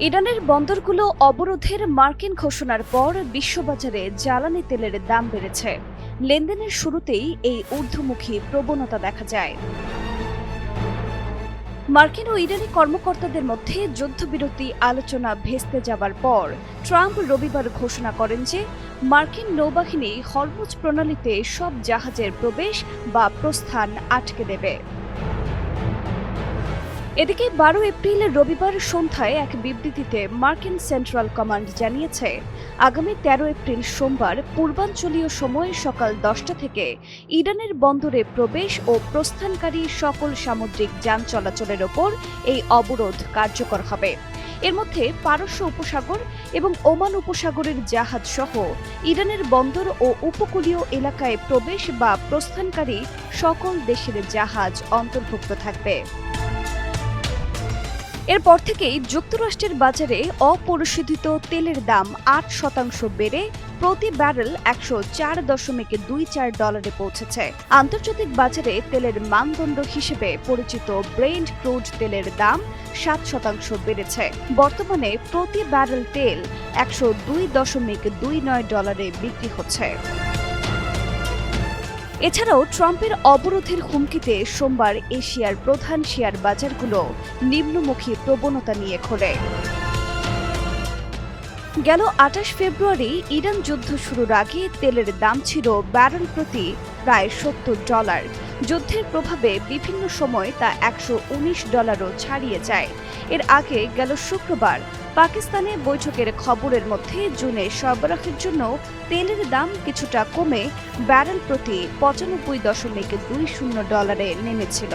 ইরানের বন্দরগুলো অবরোধের মার্কিন ঘোষণার পর বিশ্ববাজারে জ্বালানি তেলের দাম বেড়েছে। লেনদেনের শুরুতেই এই ঊর্ধ্বমুখী প্রবণতা দেখা যায়। মার্কিন ও ইরানি কর্মকর্তাদের মধ্যে যুদ্ধবিরতি আলোচনা ভেস্তে যাবার পর ট্রাম্প রবিবার ঘোষণা করেন যে মার্কিন নৌবাহিনী হরমুজ প্রণালীতে সব জাহাজের প্রবেশ বা প্রস্থান আটকে দেবে। এদিকে ১২ এপ্রিল রবিবার সন্ধ্যায় এক বিবৃতিতে মার্কিন সেন্ট্রাল কমান্ড জানিয়েছে, আগামী ১৩ এপ্রিল সোমবার পূর্বাঞ্চলীয় সময় সকাল ১০টা থেকে ইরানের বন্দরে প্রবেশ ও প্রস্থানকারী সকল সামুদ্রিক যান চলাচলের ওপর এই অবরোধ কার্যকর হবে। এর মধ্যে পারস্য উপসাগর এবং ওমান উপসাগরের জাহাজ সহ ইরানের বন্দর ও উপকূলীয় এলাকায় প্রবেশ বা প্রস্থানকারী সকল দেশের জাহাজ অন্তর্ভুক্ত থাকবে। এরপর থেকেই যুক্তরাষ্ট্রের বাজারে অপরিশোধিত তেলের দাম ৮% বেড়ে প্রতি ব্যারেল $১০৪.২৪ পৌঁছেছে। আন্তর্জাতিক বাজারে তেলের মানদণ্ড হিসেবে পরিচিত ব্রেন্ট ক্রুড তেলের দাম ৭% বেড়েছে। বর্তমানে প্রতি ব্যারেল তেল $১০২.২৯ বিক্রি হচ্ছে। এছাড়াও ট্রাম্পের অবরোধের হুমকিতে সোমবার এশিয়ার প্রধান শেয়ার বাজারগুলো নিম্নমুখী প্রবণতা নিয়ে খোলে। গেল ২৮ ফেব্রুয়ারি ইরান যুদ্ধ শুরুর আগে তেলের দাম ছিল ব্যারেল প্রতি প্রায় $৭০। যুদ্ধের প্রভাবে বিভিন্ন সময় তা $১১৯ও ছাড়িয়ে যায়। এর আগে গেল শুক্রবার পাকিস্তানে বৈঠকের খবরের মধ্যে জুনে সরবরাহের জন্য তেলের দাম কিছুটা কমে ব্যারেল প্রতি $৯৫.২০ নেমেছিল।